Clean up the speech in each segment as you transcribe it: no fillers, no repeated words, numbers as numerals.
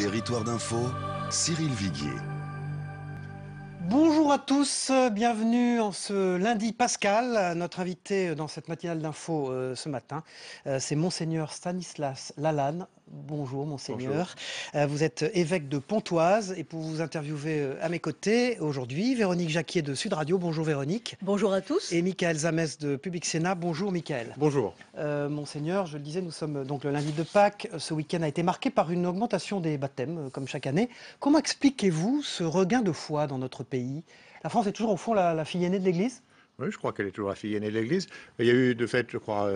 Territoire d'info, Cyril Viguier. Bonjour à tous, bienvenue en ce lundi pascal. Notre invité dans cette matinale d'info ce matin, c'est Monseigneur Stanislas Lalanne. Bonjour Monseigneur. Bonjour. Vous êtes évêque de Pontoise et pour vous interviewer à mes côtés aujourd'hui, Véronique Jacquier de Sud Radio. Bonjour Véronique. Bonjour à tous. Et Michael Zamès de Public Sénat. Bonjour Michael. Bonjour. Monseigneur, je le disais, nous sommes donc le lundi de Pâques. Ce week-end a été marqué par une augmentation des baptêmes, comme chaque année. Comment expliquez-vous ce regain de foi dans notre pays? La France est toujours au fond la fille aînée de l'Église? Oui, je crois qu'elle est toujours la fille aînée de l'Église. Il y a eu de fait, je crois,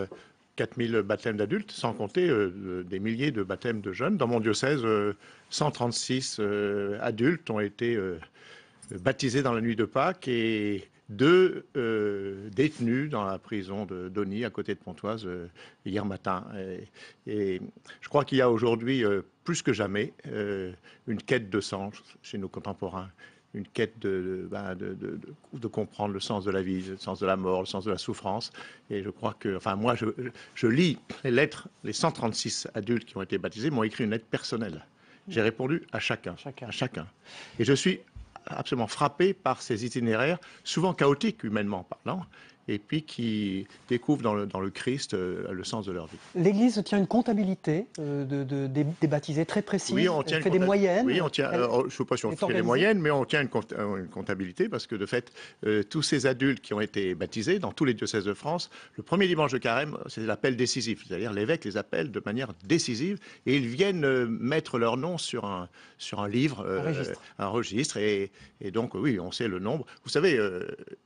4000 baptêmes d'adultes, sans compter des milliers de baptêmes de jeunes. Dans mon diocèse, 136 adultes ont été baptisés dans la nuit de Pâques et 2 détenus dans la prison de Dony, à côté de Pontoise, hier matin. Et je crois qu'il y a aujourd'hui, plus que jamais, une quête de sens chez nos contemporains. Une quête de comprendre le sens de la vie, le sens de la mort, le sens de la souffrance. Et je crois que, enfin, moi, je lis les lettres, les 136 adultes qui ont été baptisés m'ont écrit une lettre personnelle. J'ai répondu à chacun. Et je suis absolument frappé par ces itinéraires, souvent chaotiques humainement parlant, et puis qui découvrent dans le Christ le sens de leur vie. L'Église tient une comptabilité des baptisés très précise. Oui, on tient elle fait des moyennes. Oui, on tient. Je ne sais pas si on fait des moyennes, mais on tient une comptabilité parce que de fait, tous ces adultes qui ont été baptisés dans tous les diocèses de France, le premier dimanche de Carême, c'est l'appel décisif. C'est-à-dire l'évêque les appelle de manière décisive et ils viennent mettre leur nom sur un livre, un registre. Et donc, oui, on sait le nombre. Vous savez,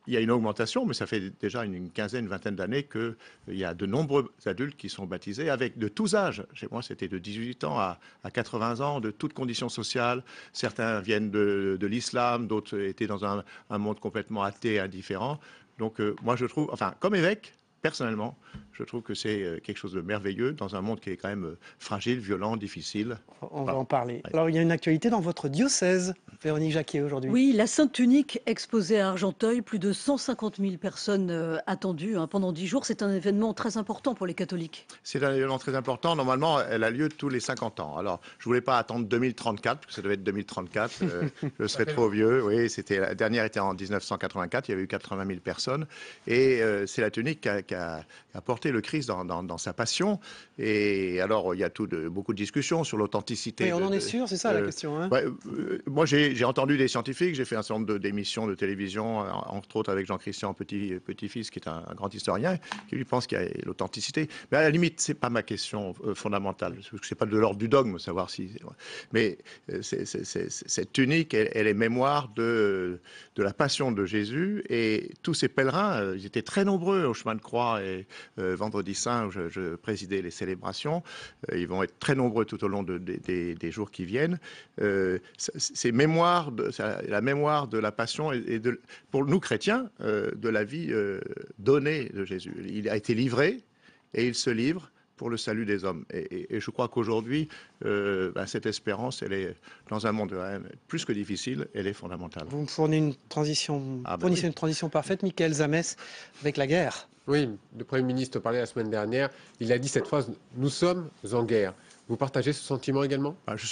il y a une augmentation, mais ça fait déjà une quinzaine, une vingtaine d'années qu'il y a de nombreux adultes qui sont baptisés avec de tous âges. Chez moi, c'était de 18 ans à 80 ans, de toutes conditions sociales. Certains viennent de l'islam, d'autres étaient dans un monde complètement athée, indifférent. Donc, moi, je trouve, enfin, comme évêque, personnellement, je trouve que c'est quelque chose de merveilleux dans un monde qui est quand même fragile, violent, difficile. On va en parler. Alors, il y a une actualité dans votre diocèse, Véronique Jacquier, aujourd'hui. Oui, la Sainte Tunique exposée à Argenteuil, plus de 150 000 personnes attendues pendant 10 jours. C'est un événement très important pour les catholiques. C'est un événement très important. Normalement, elle a lieu tous les 50 ans. Alors, je ne voulais pas attendre 2034, parce que ça devait être 2034. Je serais trop vieux. Oui, la dernière était en 1984. Il y avait eu 80 000 personnes. Et c'est la Tunique qui a porté le Christ dans sa passion. Et alors, il y a beaucoup de discussions sur l'authenticité. Oui, on en est sûr, c'est ça la question. Hein. Moi, j'ai entendu des scientifiques, j'ai fait un certain nombre d'émissions de télévision, entre autres avec Jean-Christian Petit-Fils, qui est un grand historien, qui lui pense qu'il y a l'authenticité. Mais à la limite, c'est pas ma question fondamentale. C'est pas de l'ordre du dogme, savoir si. Mais cette tunique, elle est mémoire de la passion de Jésus. Et tous ces pèlerins, ils étaient très nombreux au chemin de croix. Et vendredi saint, où je présidais les célébrations, ils vont être très nombreux tout au long des jours qui viennent. C'est la mémoire de la passion et pour nous chrétiens, de la vie donnée de Jésus. Il a été livré et il se livre pour le salut des hommes. Et je crois qu'aujourd'hui, cette espérance, elle est, dans un monde plus que difficile, elle est fondamentale. Vous me fournissez une transition, une transition parfaite, Michael Zamès, avec la guerre. Oui, le Premier ministre parlait la semaine dernière, il a dit cette phrase « Nous sommes en guerre ». Vous partagez ce sentiment également ? Je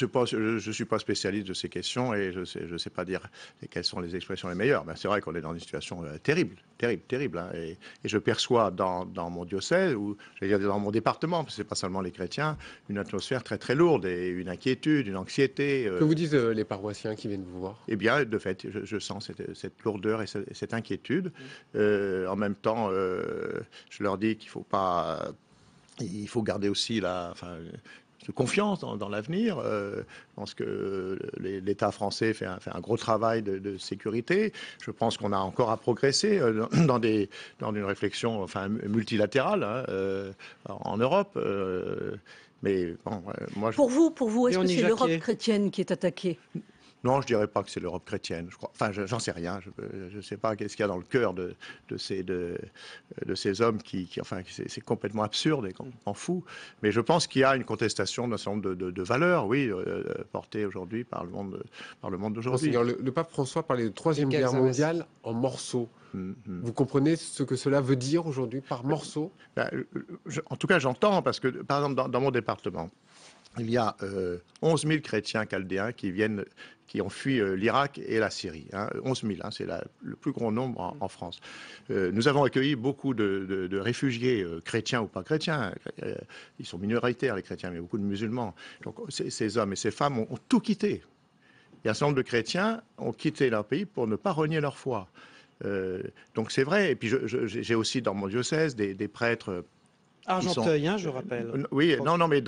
suis pas spécialiste de ces questions et je sais pas dire quelles sont les expressions les meilleures. Mais c'est vrai qu'on est dans une situation terrible. Hein, et je perçois dans mon diocèse, ou j'allais dire dans mon département, parce que c'est pas seulement les chrétiens, une atmosphère très très lourde et une inquiétude, une anxiété. Que vous disent les paroissiens qui viennent vous voir ? Eh bien, de fait, je sens cette lourdeur et cette inquiétude. En même temps, je leur dis qu'il il faut garder aussi de confiance dans l'avenir. Je pense que l'État français fait un gros travail de sécurité. Je pense qu'on a encore à progresser dans une réflexion multilatérale en Europe. Mais bon, moi, Pour vous, est-ce que c'est l'Europe chrétienne qui est attaquée ? Non, je dirais pas que c'est l'Europe chrétienne. Je crois. Enfin, j'en sais rien. Je sais pas qu'est-ce qu'il y a dans le cœur de ces hommes c'est complètement absurde et complètement fou. Mais je pense qu'il y a une contestation d'un certain nombre de valeurs, oui, portées aujourd'hui par le monde d'aujourd'hui. Le pape François parlait de Troisième Guerre mondiale en morceaux. Vous comprenez ce que cela veut dire aujourd'hui par morceaux ? En tout cas, j'entends parce que, par exemple, dans mon département, il y a 11 000 chrétiens chaldéens qui ont fui l'Irak et la Syrie. 11 000, c'est le plus gros nombre en France. Nous avons accueilli beaucoup de réfugiés, chrétiens ou pas chrétiens. Ils sont minoritaires, les chrétiens, mais beaucoup de musulmans. Donc ces hommes et ces femmes ont tout quitté. Et un certain nombre de chrétiens ont quitté leur pays pour ne pas renier leur foi. Donc c'est vrai. Et puis j'ai aussi dans mon diocèse des prêtres. Argenteuil, je rappelle. Oui, non, mais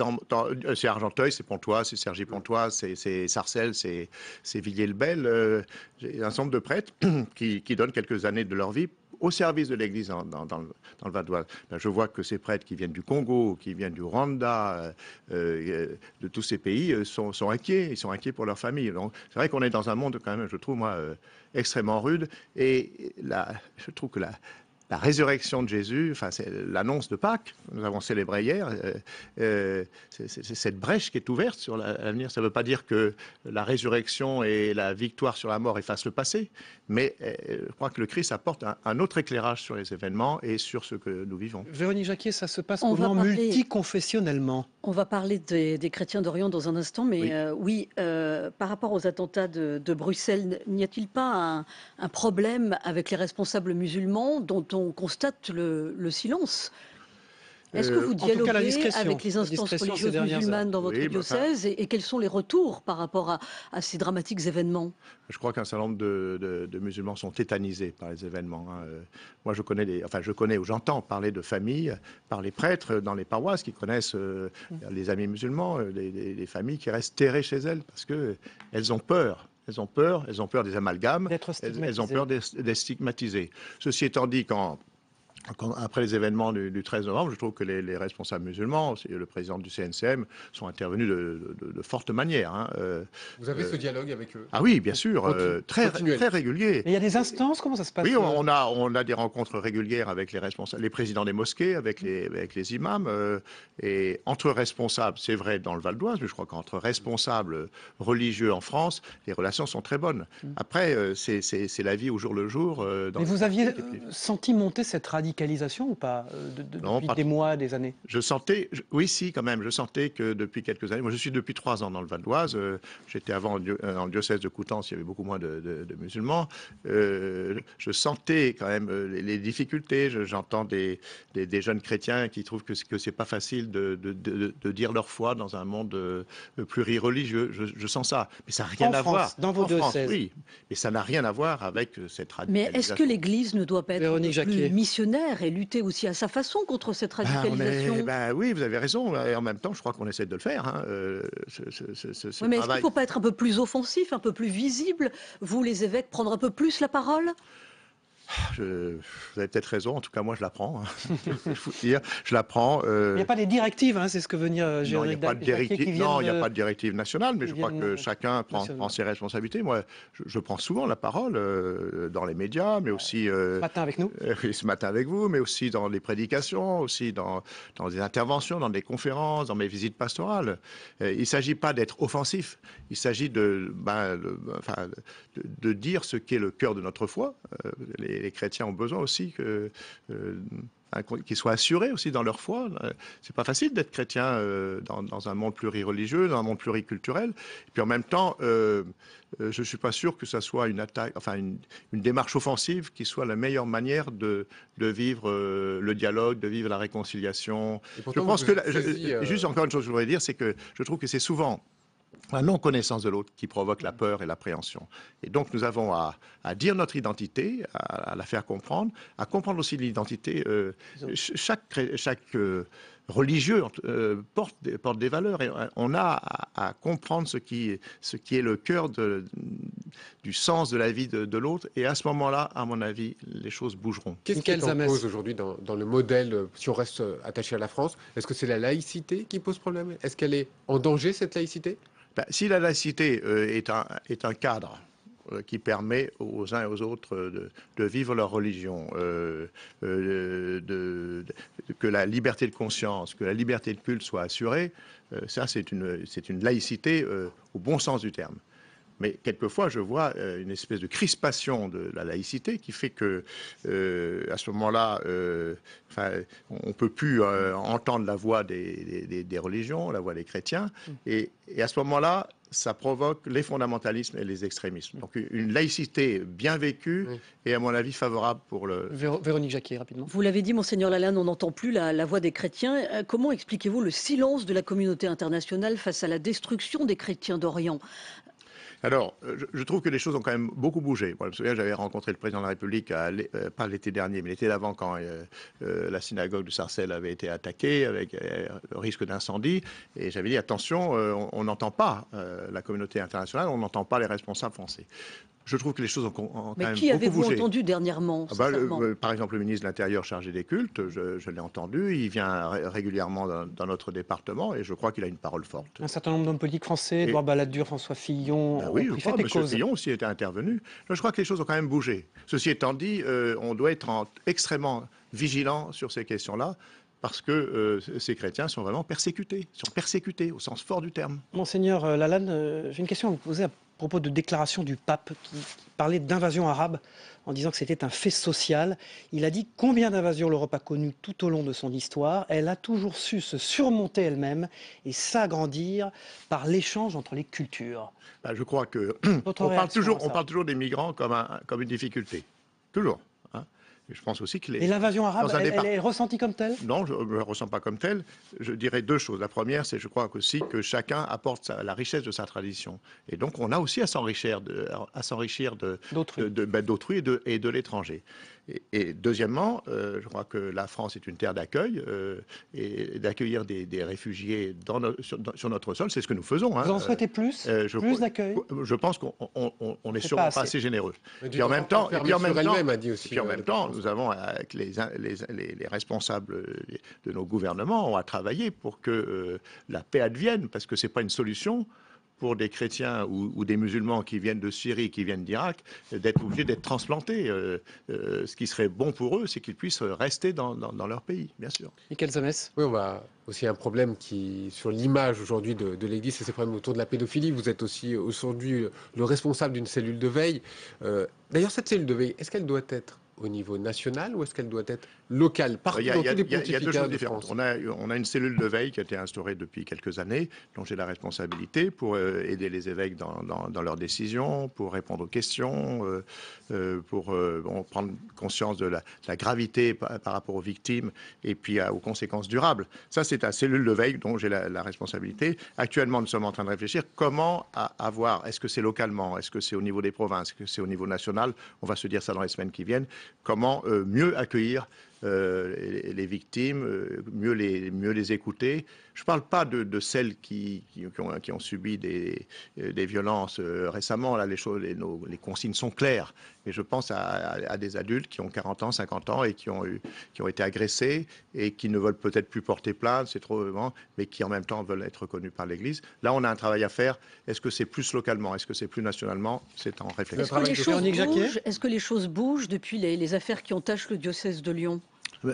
c'est Argenteuil, c'est Pontoise, c'est Cergy-Pontoise, c'est Sarcelles, c'est Villiers-le-Bel. J'ai un certain nombre de prêtres qui donnent quelques années de leur vie au service de l'Église dans le Val d'Oise. Je vois que ces prêtres qui viennent du Congo, qui viennent du Rwanda, de tous ces pays, sont inquiets. Ils sont inquiets pour leur famille. Donc, c'est vrai qu'on est dans un monde, quand même, je trouve, moi, extrêmement rude. Et je trouve que la résurrection de Jésus, enfin, c'est l'annonce de Pâques, que nous avons célébré hier, c'est cette brèche qui est ouverte sur l'avenir. Ça ne veut pas dire que la résurrection et la victoire sur la mort effacent le passé, mais je crois que le Christ apporte un autre éclairage sur les événements et sur ce que nous vivons. Véronique Jacquier, ça se passe comment multiconfessionnellement? On va parler des chrétiens d'Orient dans un instant, mais par rapport aux attentats de Bruxelles, n'y a-t-il pas un problème avec les responsables musulmans dont on constate le silence? Est-ce que vous dialoguez avec les instances religieuses musulmanes dans votre diocèse et quels sont les retours par rapport à ces dramatiques événements? Je crois qu'un certain nombre de musulmans sont tétanisés par les événements. Moi, je connais ou j'entends parler de familles, par les prêtres dans les paroisses qui connaissent les amis musulmans, les familles qui restent terrées chez elles parce qu'elles ont peur. Elles ont peur des amalgames, elles ont peur d'être stigmatisées. Ceci étant dit, après les événements du 13 novembre, je trouve que les responsables musulmans, le président du CNCM, sont intervenus de forte manière. Vous avez ce dialogue avec eux? Ah oui, bien sûr, très régulier. Et il y a des instances, comment ça se passe? Oui, on a des rencontres régulières avec les responsables, les présidents des mosquées, avec les imams, et entre responsables, c'est vrai dans le Val d'Oise, mais je crois qu'entre responsables religieux en France, les relations sont très bonnes. Après, c'est la vie au jour le jour. Mais vous aviez senti monter cette radicalisation ou pas depuis des mois, des années? Oui, si, quand même. Je sentais que depuis quelques années, moi je suis depuis 3 ans dans le Val d'Oise, j'étais avant dans le diocèse de Coutances, il y avait beaucoup moins de musulmans. Je sentais quand même les difficultés. J'entends des jeunes chrétiens qui trouvent que c'est pas facile de dire leur foi dans un monde plurireligieux. Je sens ça. Mais ça n'a rien à voir. Dans vos diocèses. Oui, mais ça n'a rien à voir avec cette radicalisation. Mais est-ce que l'Église ne doit pas être plus missionnaire et lutter aussi à sa façon contre cette radicalisation? Oui, vous avez raison. Et en même temps, je crois qu'on essaie de le faire. Mais est-ce qu'il ne faut pas être un peu plus offensif, un peu plus visible? Vous, les évêques, prendre un peu plus la parole? Vous avez peut-être raison, en tout cas moi je la prends. Je la prends. Il n'y a pas des directives, c'est ce que veut dire Non, il n'y a pas de directive nationale, mais je crois que chacun prend ses responsabilités. Moi, je prends souvent la parole dans les médias, mais aussi... ce matin avec nous. Ce matin avec vous, mais aussi dans les prédications, aussi dans des interventions, dans des conférences, dans mes visites pastorales. Il ne s'agit pas d'être offensif, il s'agit de dire ce qu'est le cœur de notre foi. Les chrétiens ont besoin aussi qu'ils soient assurés aussi dans leur foi. C'est pas facile d'être chrétien dans un monde plurireligieux, dans un monde pluriculturel. Et puis en même temps, je suis pas sûr que ça soit une démarche offensive qui soit la meilleure manière de vivre le dialogue, de vivre la réconciliation. Je pense que juste encore une chose que je voudrais dire, c'est que je trouve que c'est souvent la non-connaissance de l'autre qui provoque la peur et l'appréhension. Et donc nous avons à dire notre identité, à la faire comprendre, à comprendre aussi l'identité. Chaque religieux porte des valeurs et on a à comprendre ce qui est le cœur du sens de la vie de l'autre. Et à ce moment-là, à mon avis, les choses bougeront. Qu'est-ce qui est en cause aujourd'hui dans le modèle, si on reste attaché à la France? Est-ce que c'est la laïcité qui pose problème? Est-ce qu'elle est en danger, cette laïcité? Si la laïcité est un cadre qui permet aux uns et aux autres de vivre leur religion, que la liberté de conscience, que la liberté de culte soit assurée, ça c'est une laïcité au bon sens du terme. Mais quelquefois, je vois une espèce de crispation de la laïcité qui fait que, à ce moment-là, on ne peut plus entendre la voix des religions, la voix des chrétiens. Et à ce moment-là, ça provoque les fondamentalismes et les extrémismes. Donc une laïcité bien vécue est, à mon avis, favorable pour le... Véronique Jacquier, rapidement. Vous l'avez dit, Monseigneur Lalanne, on n'entend plus la voix des chrétiens. Comment expliquez-vous le silence de la communauté internationale face à la destruction des chrétiens d'Orient ? Alors, je trouve que les choses ont quand même beaucoup bougé. Moi, je me souviens, j'avais rencontré le président de la République, pas l'été dernier, mais l'été d'avant, quand la synagogue de Sarcelles avait été attaquée avec le risque d'incendie. Et j'avais dit, attention, on n'entend pas la communauté internationale, on n'entend pas les responsables français. Je trouve que les choses ont quand même beaucoup bougé. Mais qui avez-vous entendu dernièrement, par exemple, le ministre de l'Intérieur chargé des cultes, je l'ai entendu, il vient régulièrement dans notre département et je crois qu'il a une parole forte. Un certain nombre d'hommes politiques français, Édouard Balladur, François Fillon, oui, ont pris fait et M. cause. Fillon aussi était intervenu. Je crois que les choses ont quand même bougé. Ceci étant dit, on doit être extrêmement vigilant sur ces questions-là, parce que ces chrétiens sont vraiment persécutés, au sens fort du terme. Monseigneur Lalanne, j'ai une question à vous poser à propos de déclaration du pape qui parlait d'invasion arabe en disant que c'était un fait social. Il a dit combien d'invasions l'Europe a connues tout au long de son histoire. Elle a toujours su se surmonter elle-même et s'agrandir par l'échange entre les cultures. Je crois que on parle toujours des migrants comme une difficulté. Toujours. Et je pense aussi que Et l'invasion arabe, elle est ressentie comme telle ? Non, je ne la ressens pas comme telle. Je dirais deux choses. La première, c'est je crois aussi que chacun apporte la richesse de sa tradition. Et donc, on a aussi à s'enrichir d'autrui et de l'étranger. Et deuxièmement, je crois que la France est une terre d'accueil et d'accueillir des réfugiés sur notre sol, c'est ce que nous faisons. Vous en souhaitez plus d'accueil ? Je pense qu'on n'est sûrement pas assez généreux. Et en même temps, nous avons, avec les responsables de nos gouvernements, à travailler pour que la paix advienne, parce que ce n'est pas une solution pour des chrétiens ou des musulmans qui viennent de Syrie, qui viennent d'Irak, d'être obligés d'être transplantés. Ce qui serait bon pour eux, c'est qu'ils puissent rester dans leur pays, bien sûr. Michael Zamès. Oui, on va aussi un problème sur l'image aujourd'hui de l'Église, c'est ces problèmes autour de la pédophilie. Vous êtes aussi aujourd'hui le responsable d'une cellule de veille. D'ailleurs, cette cellule de veille, est-ce qu'elle doit être au niveau national ou est-ce qu'elle doit être locale partout dans tous les pontificats Il y a deux choses de différentes. France. On a une cellule de veille qui a été instaurée depuis quelques années, dont j'ai la responsabilité pour aider les évêques dans leurs décisions, pour répondre aux questions, pour prendre conscience de la gravité par rapport aux victimes et puis aux conséquences durables. Ça, c'est la cellule de veille dont j'ai la responsabilité. Actuellement, nous sommes en train de réfléchir comment avoir, est-ce que c'est localement, est-ce que c'est au niveau des provinces, est-ce que c'est au niveau national, on va se dire ça dans les semaines qui viennent, comment mieux accueillir les victimes, mieux les écouter. Je ne parle pas de celles qui ont subi des violences récemment. Là, les consignes sont claires. Mais je pense à des adultes qui ont 40 ans, 50 ans et qui ont été agressés et qui ne veulent peut-être plus porter plainte, c'est trop vraiment, mais qui en même temps veulent être reconnus par l'Église. Là, on a un travail à faire. Est-ce que c'est plus localement? Est-ce que c'est plus nationalement? C'est en réflexion. Est-ce que les choses bougent depuis les affaires qui entachent le diocèse de Lyon?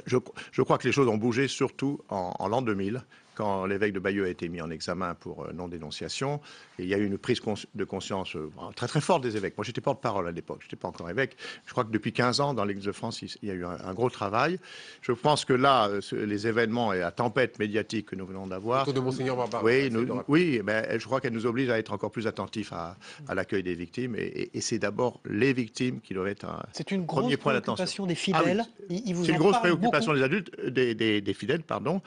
Je crois que les choses ont bougé surtout en l'an 2000, quand l'évêque de Bayeux a été mis en examen pour non-dénonciation. Et il y a eu une prise de conscience très très forte des évêques. Moi, j'étais porte-parole à l'époque, je n'étais pas encore évêque. Je crois que depuis 15 ans, dans l'Église de France, il y a eu un gros travail. Je pense que là, les événements et la tempête médiatique que nous venons d'avoir... Autour de Monseigneur Barbarin. Oui, je crois qu'elle nous oblige à être encore plus attentifs à l'accueil des victimes. Et c'est d'abord les victimes qui doivent être c'est une grosse préoccupation des fidèles. C'est une grosse préoccupation des adultes, des fidèles, pardon.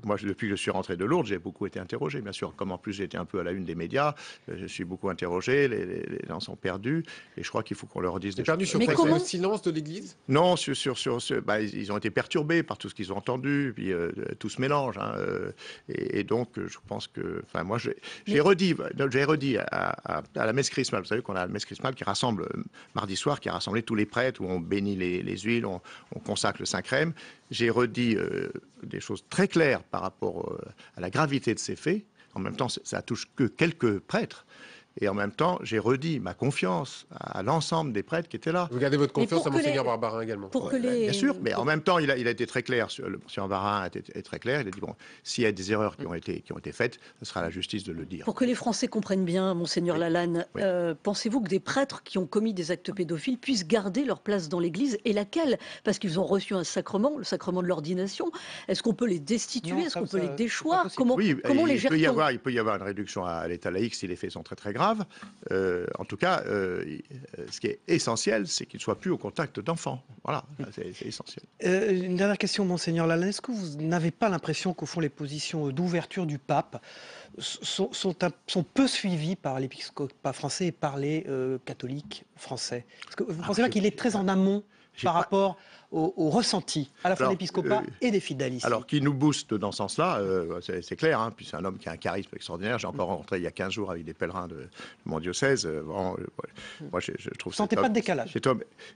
Moi, depuis que je suis rentré de Lourdes, j'ai beaucoup été interrogé, bien sûr. Comme en plus j'étais un peu à la une des médias, je suis beaucoup interrogé, les gens sont perdus, et je crois qu'il faut qu'on leur dise des choses. Sur le silence de l'Église? Non, ils ont été perturbés par tout ce qu'ils ont entendu, puis tout se mélange. Et donc, je pense que... Enfin, moi, j'ai redit à la messe chrismale, vous savez qu'on a la messe chrismale qui rassemble, mardi soir, qui a rassemblé tous les prêtres, où on bénit les huiles, on consacre le Saint-Crème. J'ai redit des choses très claires par rapport à la gravité de ces faits. En même temps, ça touche que quelques prêtres. Et en même temps, j'ai redit ma confiance à l'ensemble des prêtres qui étaient là. Vous gardez votre confiance à pour que Monseigneur Barbarin également. Bien sûr, mais en même temps, il a été très clair. Le Monsieur Barbarin est très clair. Il a dit bon, s'il y a des erreurs qui ont été faites, ce sera à la justice de le dire. Pour que les Français comprennent bien, Monseigneur Lalanne, Oui. pensez-vous que des prêtres qui ont commis des actes pédophiles puissent garder leur place dans l'Église, et laquelle? Parce qu'ils ont reçu un sacrement, le sacrement de l'ordination. Est-ce qu'on peut les destituer? Non, Est-ce qu'on peut les c'est déchoir? pas possible. Comment Oui, les il gère-t-on? peut y avoir une réduction à l'état laïque si les faits sont très très graves. En tout cas, ce qui est essentiel, c'est qu'il ne soit plus au contact d'enfants. Voilà, c'est essentiel. Une dernière question, Monseigneur Lalanne. Est-ce que vous n'avez pas l'impression qu'au fond, les positions d'ouverture du pape sont peu suivies par l'épiscopat français et par les catholiques français? Est-ce que vous ne pensez pas qu'il est très en amont par rapport au ressenti, à la fois de l'épiscopat et des fidèles ici? Alors, qui nous booste dans ce sens-là, c'est clair, hein, puis c'est un homme qui a un charisme extraordinaire. J'ai encore rencontré il y a 15 jours avec des pèlerins de mon diocèse. Moi, je trouve Vous ne sentez pas de décalage?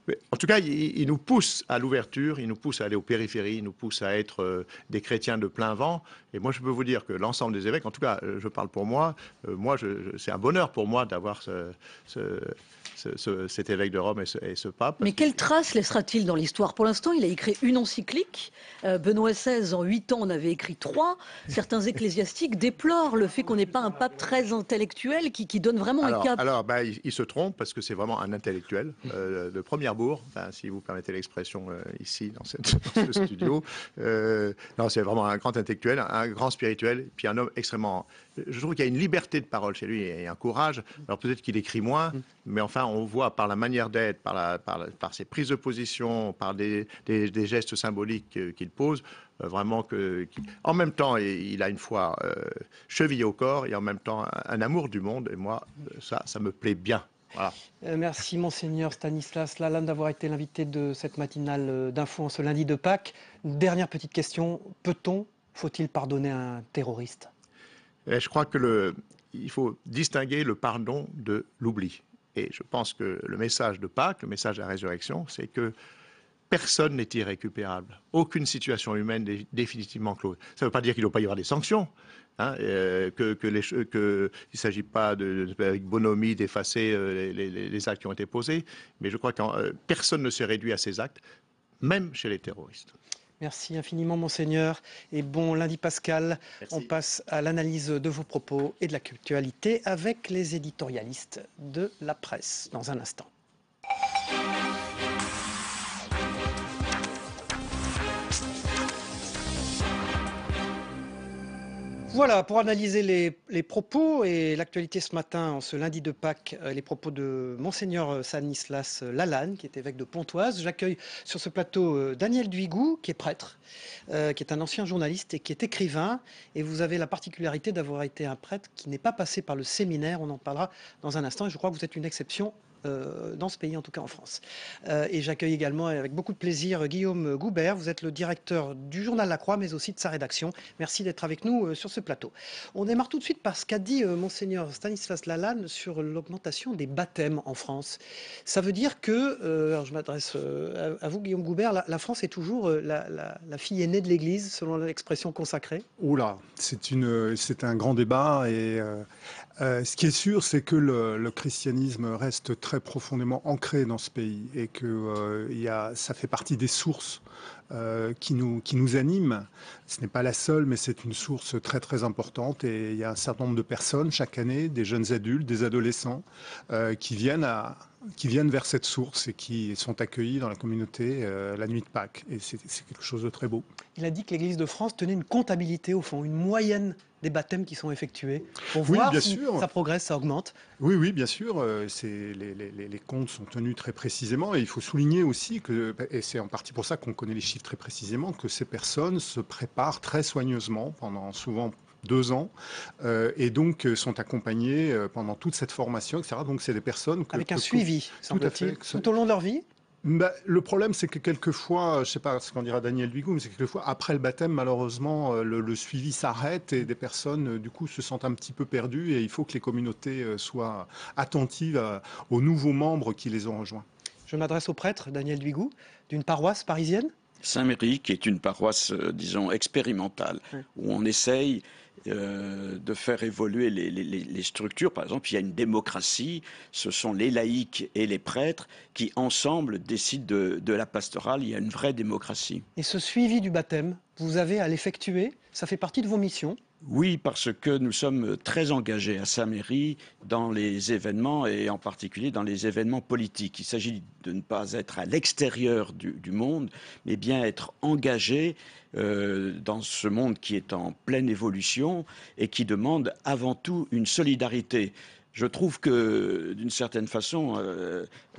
Mais en tout cas, il nous pousse à l'ouverture, il nous pousse à aller aux périphéries, il nous pousse à être des chrétiens de plein vent. Et moi, je peux vous dire que l'ensemble des évêques, en tout cas, je parle pour moi, c'est un bonheur pour moi d'avoir cet évêque de Rome et ce pape. Mais quelle trace laissera-t-il dans l'histoire? Pour l'instant, il a écrit une encyclique. Benoît XVI, en 8 ans, en avait écrit 3. Certains ecclésiastiques déplorent le fait qu'on n'ait pas un pape très intellectuel qui donne vraiment un cap. Alors il se trompe parce que c'est vraiment un intellectuel de première bourre, si vous permettez l'expression ici dans ce studio. Non, c'est vraiment un grand intellectuel, un grand spirituel, puis un homme extrêmement... Je trouve qu'il y a une liberté de parole chez lui et un courage. Alors peut-être qu'il écrit moins, mais enfin on voit par la manière d'être, par ses prises de position, par des gestes symboliques qu'il pose, vraiment en même temps il a une foi chevillée au corps et en même temps un amour du monde. Et moi, ça me plaît bien. Voilà. Merci Monseigneur Stanislas Lalanne d'avoir été l'invité de cette matinale d'info en ce lundi de Pâques. Une dernière petite question, faut-il pardonner un terroriste? Et je crois qu'il faut distinguer le pardon de l'oubli. Et je pense que le message de Pâques, le message de la résurrection, c'est que personne n'est irrécupérable. Aucune situation humaine n'est définitivement close. Ça ne veut pas dire qu'il ne doit pas y avoir des sanctions, hein, qu'il ne s'agit pas avec bonhomie d'effacer les actes qui ont été posés, mais je crois que personne ne s'est réduit à ces actes, même chez les terroristes. Merci infiniment, Monseigneur. Et bon lundi pascal. Merci. On passe à l'analyse de vos propos et de l'actualité avec les éditorialistes de la presse dans un instant. Voilà, pour analyser les propos et l'actualité ce matin, en ce lundi de Pâques, les propos de Monseigneur Stanislas Lalanne, qui est évêque de Pontoise. J'accueille sur ce plateau Daniel Duigou, qui est prêtre, qui est un ancien journaliste et qui est écrivain. Et vous avez la particularité d'avoir été un prêtre qui n'est pas passé par le séminaire. On en parlera dans un instant. Et je crois que vous êtes une exception dans ce pays, en tout cas en France. Et j'accueille également avec beaucoup de plaisir Guillaume Goubert. Vous êtes le directeur du journal La Croix, mais aussi de sa rédaction. Merci d'être avec nous sur ce plateau. On démarre tout de suite par ce qu'a dit Monseigneur Stanislas Lalanne sur l'augmentation des baptêmes en France. Ça veut dire que, alors je m'adresse à vous Guillaume Goubert, la France est toujours la fille aînée de l'Église, selon l'expression consacrée? Oula, c'est un grand débat et ce qui est sûr, c'est que le christianisme reste très profondément ancré dans ce pays et que ça fait partie des sources qui nous animent. Ce n'est pas la seule, mais c'est une source très très importante et il y a un certain nombre de personnes chaque année, des jeunes adultes, des adolescents, qui viennent vers cette source et qui sont accueillis dans la communauté la nuit de Pâques. Et c'est quelque chose de très beau. Il a dit que l'Église de France tenait une comptabilité, au fond, une moyenne des baptêmes qui sont effectués, pour voir si ça progresse, ça augmente. Oui, bien sûr. Les comptes sont tenus très précisément. Et il faut souligner aussi que, et c'est en partie pour ça qu'on connaît les chiffres très précisément, que ces personnes se préparent très soigneusement pendant souvent 2 ans, et donc sont accompagnées pendant toute cette formation, etc. Donc c'est des personnes avec un suivi, semble-t-il, tout au long de leur vie. Le problème, c'est que quelquefois, je ne sais pas ce qu'en dira Daniel Duigou, mais c'est que quelquefois, après le baptême, malheureusement, le suivi s'arrête et des personnes, du coup, se sentent un petit peu perdues et il faut que les communautés soient attentives aux nouveaux membres qui les ont rejoints. Je m'adresse au prêtre, Daniel Duigou, d'une paroisse parisienne. Saint-Méry, qui est une paroisse, disons, expérimentale, où on essaye de faire évoluer les structures. Par exemple, il y a une démocratie, ce sont les laïcs et les prêtres qui, ensemble, décident de la pastorale. Il y a une vraie démocratie. Et ce suivi du baptême, vous avez à l'effectuer, ça fait partie de vos missions? Oui, parce que nous sommes très engagés à Saint-Méry dans les événements et en particulier dans les événements politiques. Il s'agit de ne pas être à l'extérieur du monde, mais bien être engagé dans ce monde qui est en pleine évolution et qui demande avant tout une solidarité. Je trouve que, d'une certaine façon,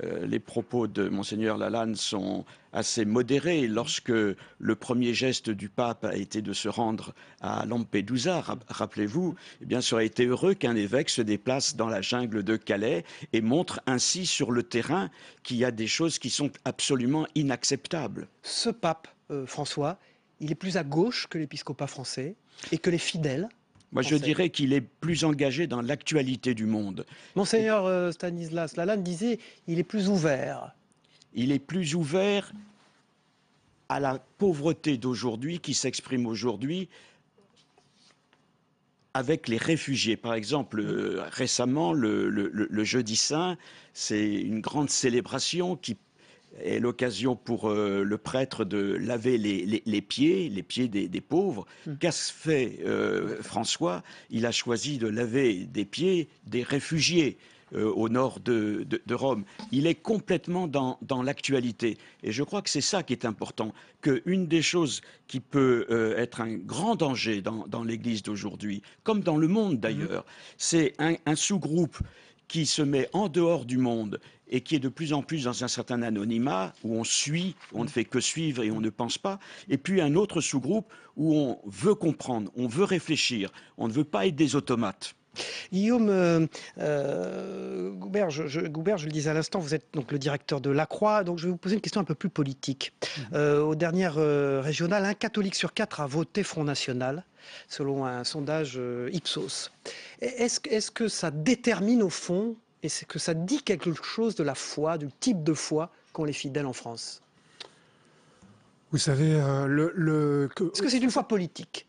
les propos de Monseigneur Lalanne sont assez modérés. Lorsque le premier geste du pape a été de se rendre à Lampedusa, rappelez-vous, eh bien, ça aurait été heureux qu'un évêque se déplace dans la jungle de Calais et montre ainsi sur le terrain qu'il y a des choses qui sont absolument inacceptables. Ce pape, François, il est plus à gauche que l'épiscopat français et que les fidèles. Moi, je dirais qu'il est plus engagé dans l'actualité du monde. Monseigneur Stanislas Lalanne disait il est plus ouvert. Il est plus ouvert à la pauvreté d'aujourd'hui qui s'exprime aujourd'hui avec les réfugiés. Par exemple, récemment, le Jeudi Saint, c'est une grande célébration qui est l'occasion pour le prêtre de laver les pieds des pauvres. Qu'a fait François? Il a choisi de laver des pieds des réfugiés au nord de Rome. Il est complètement dans l'actualité. Et je crois que c'est ça qui est important, qu'une des choses qui peut être un grand danger dans l'Église d'aujourd'hui, comme dans le monde d'ailleurs, c'est un sous-groupe qui se met en dehors du monde et qui est de plus en plus dans un certain anonymat, où on suit, on ne fait que suivre et on ne pense pas, et puis un autre sous-groupe où on veut comprendre, on veut réfléchir, on ne veut pas être des automates. Guillaume Goubert, je le disais à l'instant, vous êtes donc le directeur de La Croix, donc je vais vous poser une question un peu plus politique. Aux dernières régionales, 1 catholique sur 4 a voté Front National, selon un sondage Ipsos. Est-ce que ça détermine au fond, est-ce que ça dit quelque chose de la foi, du type de foi qu'ont les fidèles en France? Vous savez, Est-ce que c'est une foi politique?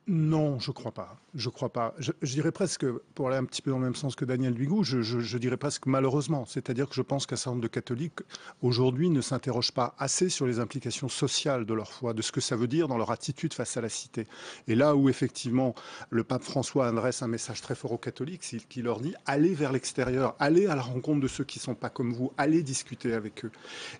Non, je crois pas. Je crois pas. Je dirais presque, pour aller un petit peu dans le même sens que Daniel Duigou, je dirais presque malheureusement. C'est-à-dire que je pense qu'un certain nombre de catholiques, aujourd'hui, ne s'interrogent pas assez sur les implications sociales de leur foi, de ce que ça veut dire dans leur attitude face à la cité. Et là où, effectivement, le pape François adresse un message très fort aux catholiques, c'est qu'il leur dit « allez vers l'extérieur, allez à la rencontre de ceux qui ne sont pas comme vous, allez discuter avec eux ».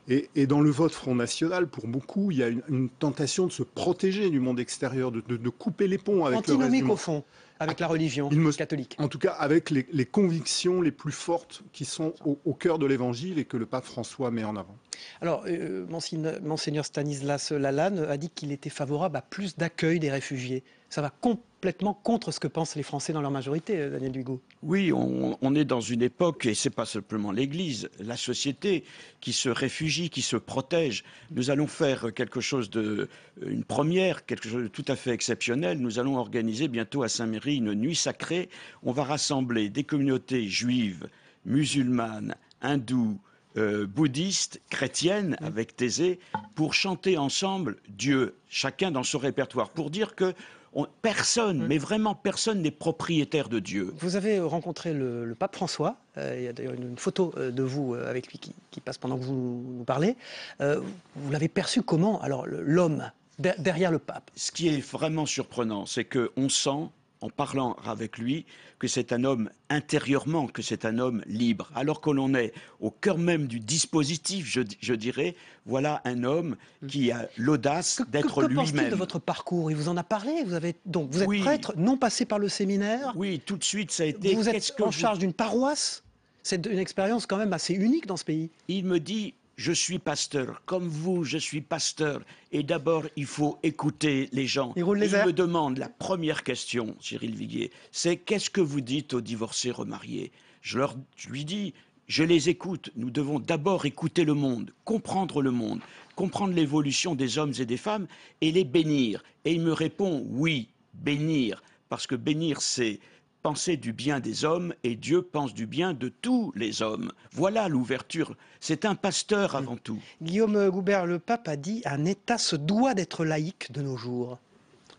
Et dans le vote Front National, pour beaucoup, il y a une tentation de se protéger du monde extérieur, de couper les ponts avec le reste du monde. Au fond, avec la religion catholique. En tout cas, avec les convictions les plus fortes qui sont au cœur de l'Évangile et que le pape François met en avant. Alors, Monseigneur Stanislas Lalanne a dit qu'il était favorable à plus d'accueil des réfugiés. Ça va complètement contre ce que pensent les Français dans leur majorité, Daniel Duigou. Oui, on est dans une époque, et ce n'est pas simplement l'Église, la société qui se réfugie, qui se protège. Nous allons faire quelque chose une première, quelque chose de tout à fait exceptionnel. Nous allons organiser bientôt à Saint-Méry une nuit sacrée. On va rassembler des communautés juives, musulmanes, hindous, bouddhistes, chrétiennes, avec Thésée, pour chanter ensemble Dieu, chacun dans son répertoire, pour dire que personne, mais vraiment personne n'est propriétaire de Dieu. Vous avez rencontré le pape François, il y a d'ailleurs une photo de vous avec lui qui passe pendant que vous nous parlez. Vous l'avez perçu comment, alors, l'homme derrière le pape? Ce qui est vraiment surprenant, c'est qu'on sent, en parlant avec lui, que c'est un homme intérieurement, que c'est un homme libre. Alors que l'on est au cœur même du dispositif, je dirais, voilà un homme qui a l'audace d'être lui-même. Que pense-t-il de votre parcours? Il vous en a parlé? Vous êtes prêtre, non passé par le séminaire? Oui, tout de suite, ça a été... Vous êtes en charge d'une paroisse? C'est une expérience quand même assez unique dans ce pays. Il me dit... Je suis pasteur, comme vous, je suis pasteur. Et d'abord, il faut écouter les gens. Il me demande, la première question, Cyril Viguier, c'est qu'est-ce que vous dites aux divorcés remariés? Je lui dis, je les écoute. Nous devons d'abord écouter le monde, comprendre l'évolution des hommes et des femmes et les bénir. Et il me répond, oui, bénir. Parce que bénir, c'est penser du bien des hommes et Dieu pense du bien de tous les hommes. Voilà l'ouverture. C'est un pasteur avant tout. Guillaume Goubert, le pape a dit « Un État se doit d'être laïque de nos jours ».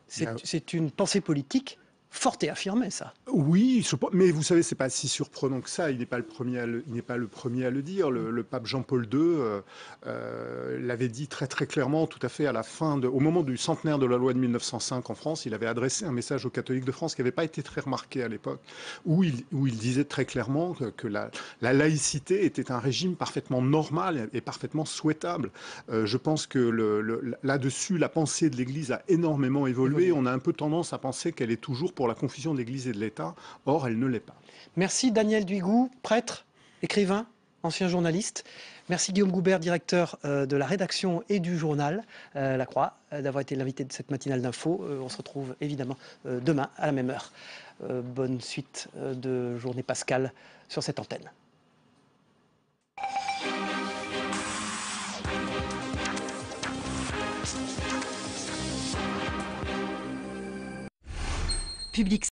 C'est une pensée politique forte et affirmée, ça. Oui, mais vous savez, c'est pas si surprenant que ça. Il n'est pas le premier à le dire. Le pape Jean-Paul II l'avait dit très très clairement, tout à fait à la fin, au moment du centenaire de la loi de 1905 en France. Il avait adressé un message aux catholiques de France qui n'avait pas été très remarqué à l'époque, où il disait très clairement que la laïcité était un régime parfaitement normal et parfaitement souhaitable. Je pense que là-dessus, la pensée de l'Église a énormément évolué. On a un peu tendance à penser qu'elle est toujours pour la confusion de l'Église et de l'État. Or, elle ne l'est pas. Merci Daniel Duigou, prêtre, écrivain, ancien journaliste. Merci Guillaume Goubert, directeur de la rédaction et du journal La Croix, d'avoir été l'invité de cette matinale d'info. On se retrouve évidemment demain à la même heure. Bonne suite de journée pascale sur cette antenne. Public